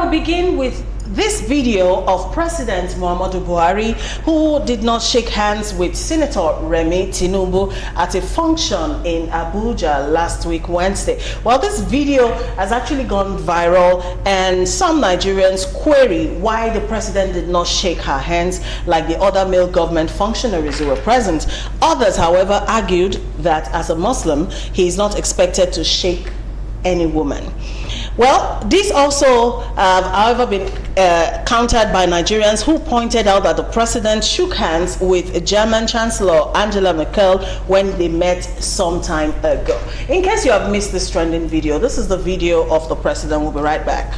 to begin with this video of President Muhammadu Buhari, who did not shake hands with Senator Remi Tinubu at a function in Abuja last week, Wednesday. Well, this video has actually gone viral, and some Nigerians query why the president did not shake her hands like the other male government functionaries who were present. Others, however, argued that as a Muslim, he is not expected to shake any woman. Well, this also, however, been countered by Nigerians who pointed out that the president shook hands with German Chancellor Angela Merkel when they met some time ago. In case you have missed this trending video, this is the video of the president. We'll be right back.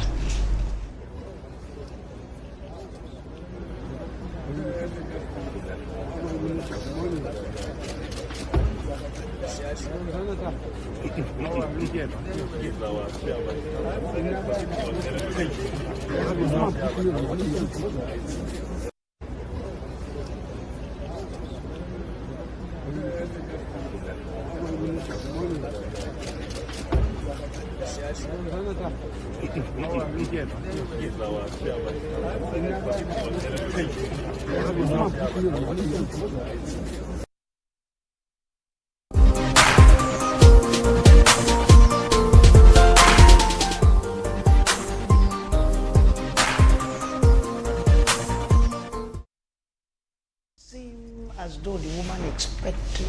As though the woman expected.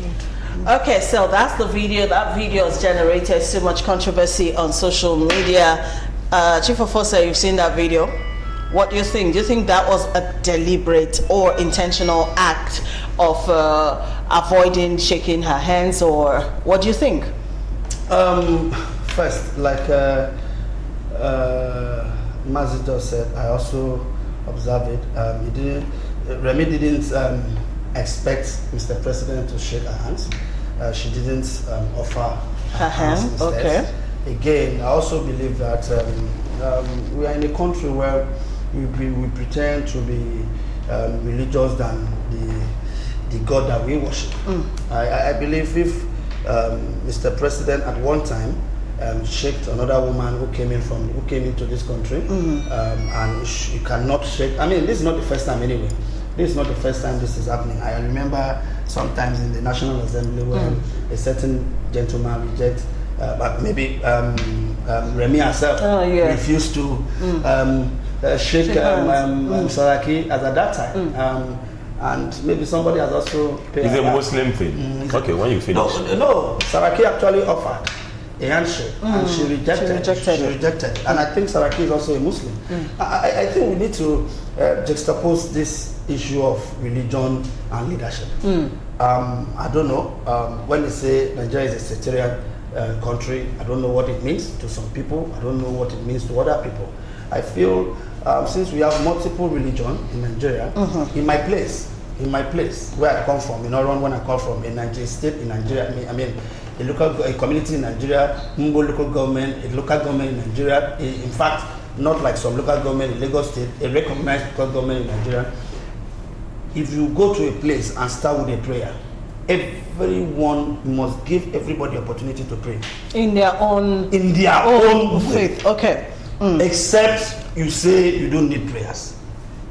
Okay, so that's the video. That video has generated so much controversy on social media. Chief of Force, you've seen that video. What do you think? Do you think that was a deliberate or intentional act of avoiding shaking her hands, or what do you think? First, like Mazito said, I also observed it. Remi didn't expect Mr. President to shake her hands. She didn't offer her hand. Okay. Again, I also believe that we are in a country where we pretend to be religious than the God that we worship. I believe if Mr. President at one time shaked another woman who came into this country, and she cannot shake. I mean, this is not the first time anyway. This is not the first time this is happening. I remember sometimes in the National Assembly when a certain gentleman rejected, but maybe Remi herself refused to shake Saraki as at that time. And maybe somebody has also paid. It's a Muslim thing. Okay, when you finish. No, Saraki actually offered a handshake and she rejected. And I think Saraki is also a Muslim. I think we need to juxtapose this issue of religion and leadership. I don't know, when they say Nigeria is a sectarian country, I don't know what it means to some people. I don't know what it means to other people. I feel since we have multiple religions in Nigeria, in my place where I come from, when I come from, a Nigerian state in Nigeria, I mean a community in Nigeria, Mbo local government, a local government in Nigeria, in fact, not like some local government in Lagos State, a recognized local government in Nigeria. If you go to a place and start with a prayer, everyone must give everybody opportunity to pray. In their own faith. Okay. Except you say you don't need prayers.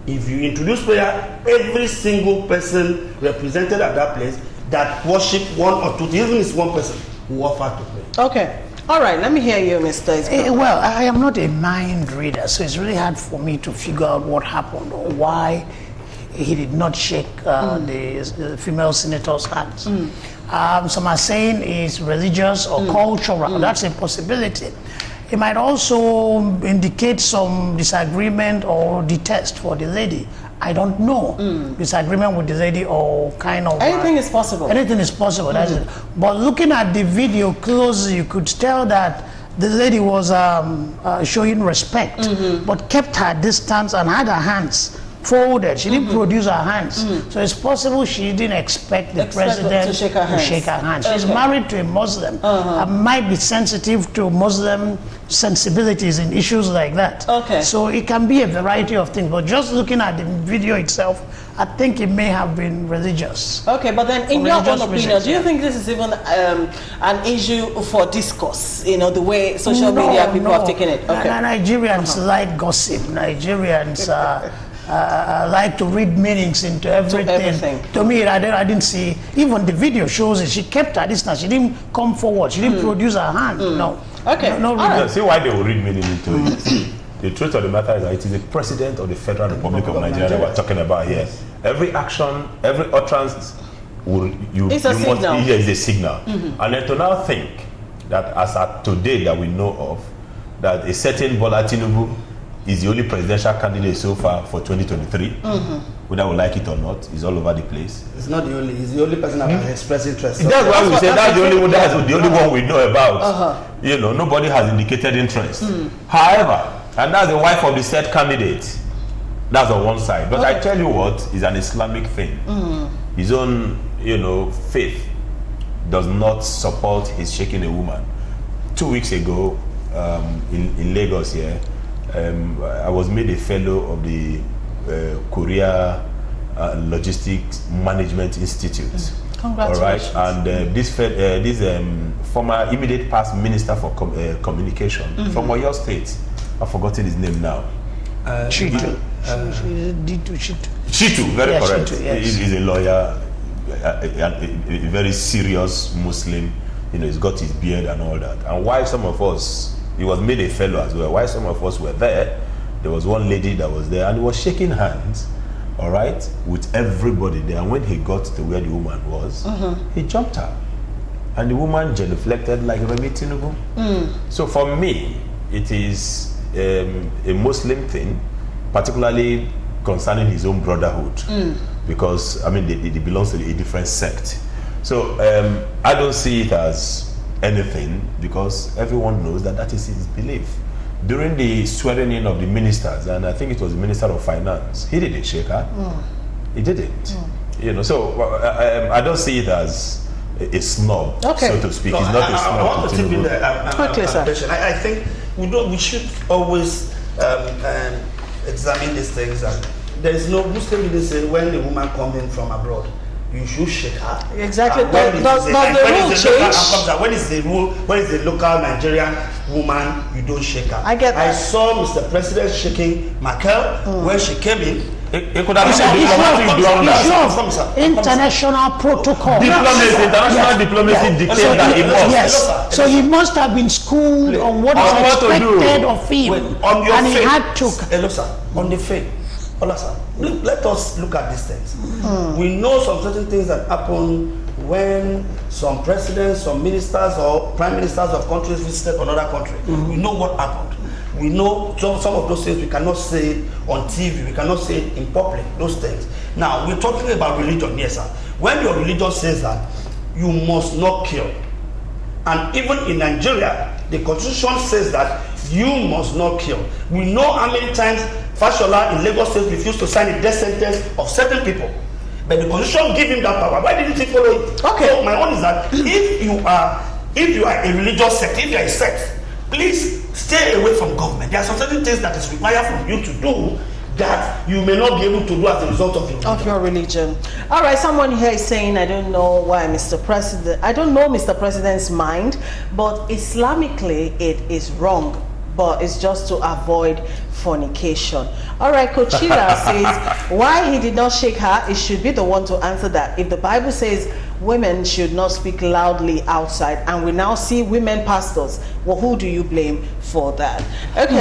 If you introduce prayer, every single person represented at that place that worship one or two, even if it's one person, who offer to pray. Okay. All right, let me hear you, Mr. Well, I am not a mind reader, so it's really hard for me to figure out what happened or why he did not shake the female senator's hands. Some are saying it's religious or cultural. That's a possibility. It might also indicate some disagreement or detest for the lady. I don't know. Disagreement with the lady or kind of... Anything is possible. Anything is possible, that's it. But looking at the video closely, you could tell that the lady was showing respect, but kept her distance and had her hands folded. She didn't produce her hands. So it's possible she didn't expect the president to shake her hands. She's married to a Muslim. Might be sensitive to Muslim sensibilities in issues like that. So it can be a variety of things. But just looking at the video itself, I think it may have been religious. Okay, but then in your own Religious opinion, reasons, do you yeah. think this is even an issue for discourse? You know, the way social media people have taken it. Okay. Nigerians like gossip. Nigerians like to read meanings into everything. To me, I didn't see, even the video shows it. She kept her distance. She didn't come forward. She didn't produce her hand. No. Okay. No, All right. See why they will read meaning into it. The truth of the matter is that it is the president of the Federal Republic of Nigeria we're talking about here. Every action, every utterance, It's a signal. Is a signal. And then to now think that as at today that we know of, that a certain Bola Tinubu is the only presidential candidate so far for 2023, whether we like it or not, is all over the place. It's not the only. He's the only person that has expressed interest. That's why we say that's the only one we know about. You know, nobody has indicated interest. However, and that's the wife of the said candidate. That's on one side. But I tell you what, is an Islamic thing. His own, you know, faith does not support his shaking a woman. 2 weeks ago, in Lagos here, I was made a fellow of the Korea Logistics Management Institute. Congratulations. All right, and this former immediate past minister for communication from Oyo State, I've forgotten his name now. Chitu. Chitu, very correct. Chitu, yes. He's a lawyer, a very serious Muslim. You know, he's got his beard and all that. And why some of us, he was made a fellow as well. Why some of us were there, there was one lady that was there and he was shaking hands, all right, with everybody there. And when he got to where the woman was, he jumped her. And the woman genuflected like Remi Tinubu. So for me, it is a Muslim thing, particularly concerning his own brotherhood, because I mean they belongs to a different sect. So I don't see it as anything, because everyone knows that that is his belief. During the swearing in of the ministers, and I think it was the Minister of Finance, he didn't shake her. He didn't. You know, so I don't see it as a snob, so to speak. It's not a snob. I want to tip in there. Quickly, sir. I think we should always examine these things. And there is no Muslim didn't say when a woman comes in from abroad, you should shake her. Exactly. Does the rule change? When is the rule? When is the local Nigerian woman, you don't shake her? I get that. I saw Mr. President shaking Merkel when she came in. It could have been a diplomatic blunder. International protocol. Diplomacy, international diplomacy dictates that he must. Yes. So he must have been schooled on what is expected of him. On your and faith. he had to. Hello, sir. On the faith. Hello, sir. Let us look at these things. We know some certain things that happen when some presidents, some ministers or prime ministers of countries visited another country. We know what happened. We know some of those things we cannot say it on TV, we cannot say it in public, those things. Now, we're talking about religion, yes, sir. When your religion says that, you must not kill. And even in Nigeria, the constitution says that you must not kill. We know how many times Fashola in Lagos State refused to sign a death sentence of certain people. But the constitution gave him that power. Why didn't he follow it? Okay. So my own is that if you are a religious sect, if you are a sect, please stay away from government. There are some certain things that is required from you to do that you may not be able to do as a result of your religion. All right, someone here is saying, I don't know Mr. President's mind, but Islamically it is wrong, but it's just to avoid fornication. All right, Kochila says, why he did not shake her, it should be the one to answer that. If the Bible says women should not speak loudly outside, and we now see women pastors, well, who do you blame for that? Okay.